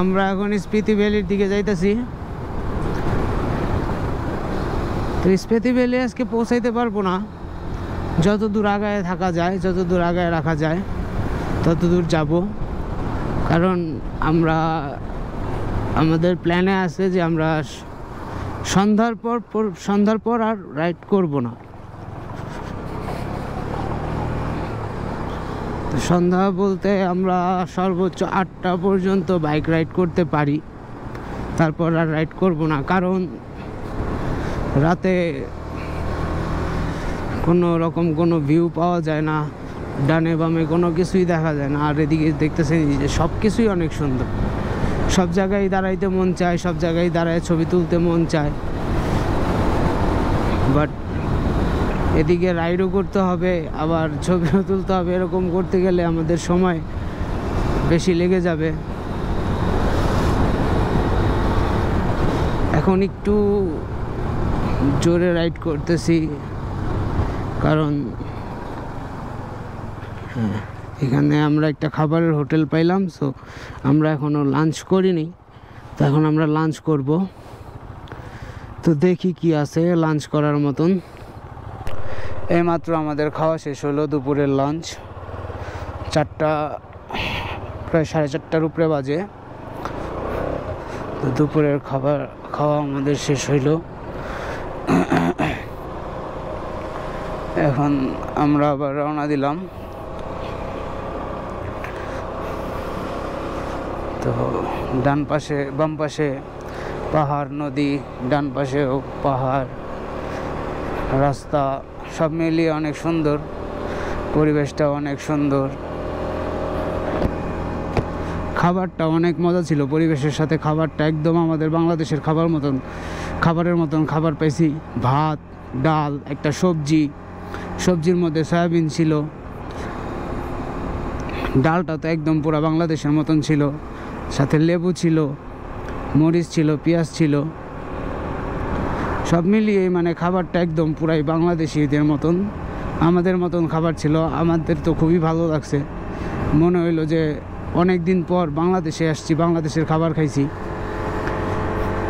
আমরা এখন স্পিতি ভ্যালির দিকে যাইতেছি। তো স্পিতি ভ্যালি আজকে পৌঁছাইতে পারবো না, যত দূর আগায় থাকা যায়, যত দূর আগায় রাখা যায় তত দূর যাব। কারণ আমাদের প্ল্যানে আছে যে আমরা সন্ধ্যার পর আর রাইড করব না। সন্ধ্যা বলতে আমরা সর্বোচ্চ 8টা পর্যন্ত বাইক রাইড করতে পারি, তারপর আর রাইড করব না। কারণ রাতে কোনো রকম কোনো ভিউ পাওয়া যায় না, ডানে বামে কোনো কিছুই দেখা যায় না। আর এদিকে দেখতেছেন যে সব কিছুই অনেক সুন্দর, সব জায়গায় দাঁড়াইতে মন চায়, সব জায়গায় দাঁড়ায় ছবি তুলতে মন চায়। বাট এদিকে রাইডও করতে হবে, আবার ছবিও তুলতে হবে। এরকম করতে গেলে আমাদের সময় বেশি লেগে যাবে। এখন একটু জোরে রাইড করতেছি, কারণ এখানে আমরা একটা খাবারের হোটেল পাইলাম। সো আমরা এখনও লাঞ্চ করিনি, তো এখন আমরা লাঞ্চ করব। তো দেখি কি আছে লাঞ্চ করার মতন। এইমাত্র আমাদের খাওয়া শেষ হলো, দুপুরের লাঞ্চ। প্রায় 4:30টার উপরে বাজে। তো দুপুরের খাওয়া আমাদের শেষ হইল। এখন আমরা আবার রওনা দিলাম। তো ডান পাশে বাম পাশে পাহাড়, নদী, ডান পাশেও পাহাড়, রাস্তা, সব মিলিয়ে অনেক সুন্দর। পরিবেশটা অনেক সুন্দর, খাবারটা অনেক মজা ছিল। পরিবেশের সাথে খাবারটা একদম আমাদের বাংলাদেশের খাবারের মতন খাবার পাইছি। ভাত, ডাল, একটা সবজির মধ্যে সয়াবিন ছিল। ডালটা তো একদম পুরো বাংলাদেশের মতন ছিল, সাথে লেবু ছিল, মরিচ ছিল, পেঁয়াজ ছিল। সব মিলিয়ে মানে খাবারটা একদম পুরাই বাংলাদেশিদের মতন, আমাদের মতন খাবার ছিল। আমাদের তো খুবই ভালো লাগছে, মনে হইলো যে অনেক দিন পর বাংলাদেশে আসছি, বাংলাদেশের খাবার খাইছি।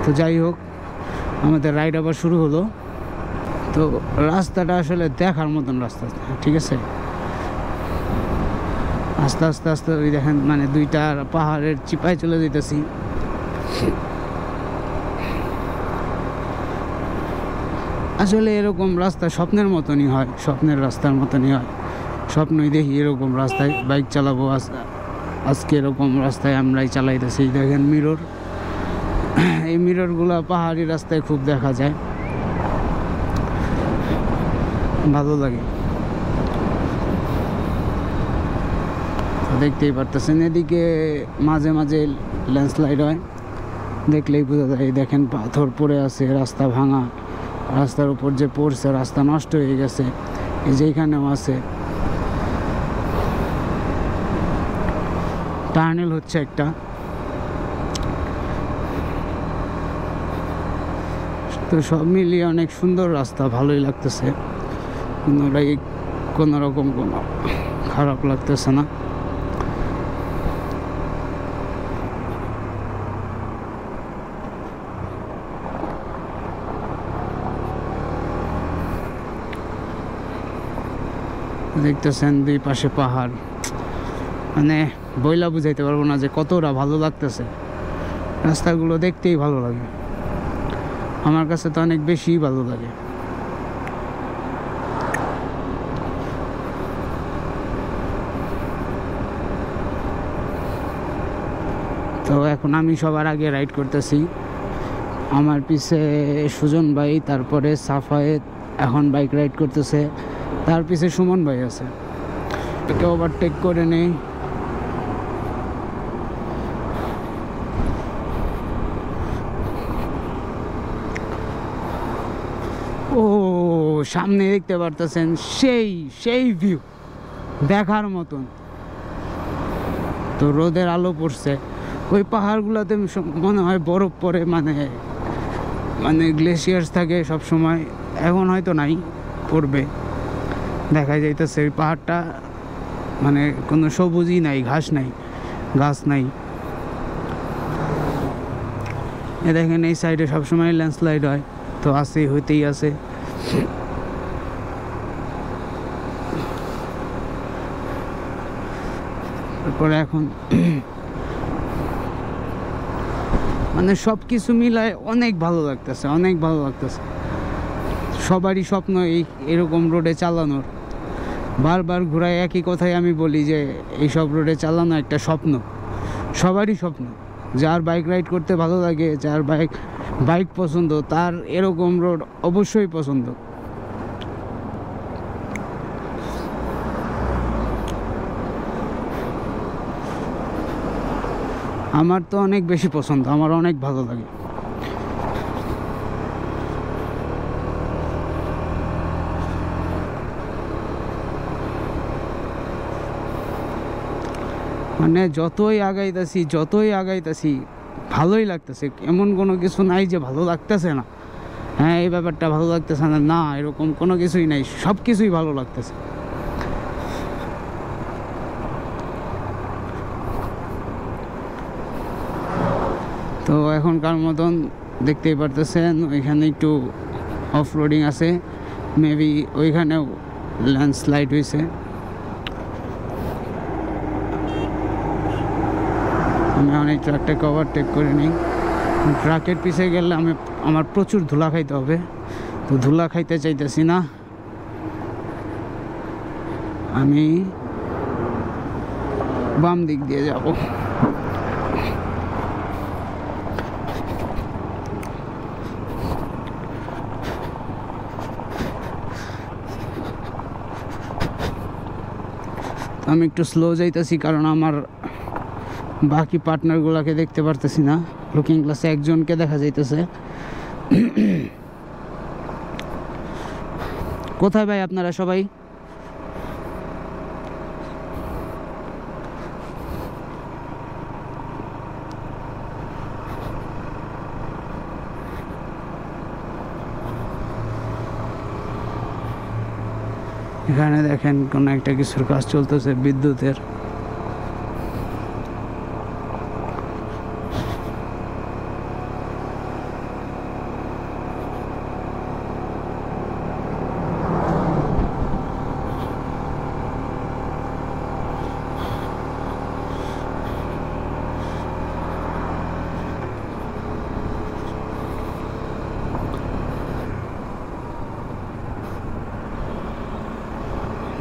তো যাই হোক, আমাদের রাইড আবার শুরু হলো। তো রাস্তাটা আসলে দেখার মতন রাস্তা, ঠিক আছে। আস্তে আস্তে আস্তে ওই দেখেন মানে দুইটা পাহাড়ের চিপায় চলে যেতেছি। আসলে এরকম রাস্তা স্বপ্নের মতনই হয়, স্বপ্নের রাস্তার মতনই হয়। স্বপ্নই দেখি এরকম রাস্তায় বাইক চালাবো। আজকে এরকম রাস্তায় আমরাই চালাইতেছি। দেখেন মিরর, এই মিররগুলো পাহাড়ি রাস্তায় খুব দেখা যায়, ভালো লাগে। দেখতেই পারতেছেন এদিকে মাঝে মাঝে ল্যান্ডস্লাইড হয়, দেখলেই বোঝা যায়। দেখেন পাথর পড়ে আছে, রাস্তা ভাঙা, রাস্তার উপর যে পড়ছে রাস্তা নষ্ট হয়ে গেছে। এই যে এখানেও আছে, টানেল হচ্ছে একটা। তো সব মিলিয়ে অনেক সুন্দর রাস্তা, ভালোই লাগতেছে। কোনো রকম কোনো খারাপ লাগতেছে না। দেখতেছেন দুই পাশে পাহাড়, মানে বইলা বুঝাইতে পারবো না যে কতটা ভালো লাগতেছে। রাস্তাগুলো দেখতেই ভালো লাগে, আমার কাছে তো অনেক বেশি ভালো লাগে। তো এখন আমি সবার আগে রাইড করতেছি। আমার পিছে সুজন ভাই, তারপরে সাফায়েত এখন বাইক রাইড করতেছে, তার পিছে সুমন ভাই আছে। একে ওভারটেক করে নেই। ও সামনে দেখতে পারতেছেন সেই ভিউ দেখার মতন। তো রোদের আলো পড়ছে, ওই পাহাড়গুলোতে মনে হয় বরফ পড়ে, মানে গ্লেশিয়ার্স থাকে সব সময়। এখন হয়তো নাই, পড়বে। দেখা যাইতেছে ওই পাহাড়টা মানে কোনো সবুজই নাই, ঘাস নাই, গাছ নাই। এ দেখেন এই সাইডে সবসময় ল্যান্ডস্লাইড হয়, তো আসেই হইতেই আছে। তারপরে এখন মানে সব কিছু মিলায় অনেক ভালো লাগতেছে, অনেক ভালো লাগতেছে। সবারই স্বপ্ন এরকম রোডে চালানোর। বারবার ঘোরায় একই কথাই আমি বলি যে এইসব রোডে চালানো একটা স্বপ্ন, সবারই স্বপ্ন। যার বাইক রাইড করতে ভালো লাগে, যার বাইক পছন্দ, তার এরকম রোড অবশ্যই পছন্দ। আমার তো অনেক বেশি পছন্দ, আমার অনেক ভালো লাগে। মানে যতই আগাইতেছি ভালোই লাগতেছে, এমন কোনো কিছু নাই যে ভালো লাগতেছে না। হ্যাঁ, এই ব্যাপারটা ভালো লাগতেছে না, না এরকম কোনো কিছুই নাই, সব কিছুই ভালো লাগতেছে। তো এখনকার মতন দেখতেই পারতেছেন ওইখানে একটু অফ রোডিং আছে, মেবি ওইখানেও ল্যান্ডস্লাইড হয়েছে। আমি অনেক ট্রাকটাকে ওভারটেক করে নিই। ট্রাকের পিছিয়ে গেলে আমার প্রচুর ধুলা খাইতে হবে, তো ধুলা খাইতে চাইতেছি না। আমি বাম দিক দিয়ে যাব। আমি একটু স্লো যাইতেছি কারণ আমার বাকি পার্টনারগুলোকে দেখতে পারতেছি না। লুকিং গ্লাসে একজনকে দেখা যাইতেছে। কোথায় ভাই আপনারা সবাই? এখানে দেখেন কোন একটা কিছুর কাজ চলতেছে, বিদ্যুতের।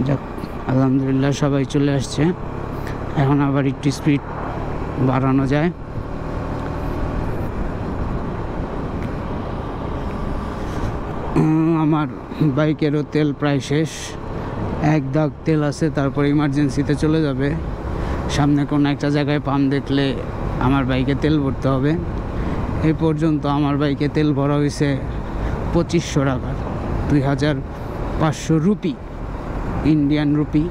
যাক, আলহামদুলিল্লাহ সবাই চলে আসছে। এখন আবার একটু স্পিড বাড়ানো যায়। আমার বাইকেরও তেল প্রায় শেষ, এক দাগ তেল আছে, তারপর ইমার্জেন্সিতে চলে যাবে। সামনে কোনো একটা জায়গায় পাম্প দেখলে আমার বাইকে তেল ভরতে হবে। এই পর্যন্ত আমার বাইকে তেল ভরা হয়েছে 2500 টাকার, 2500 রুপি, ইন্ডিয়ান রুপি।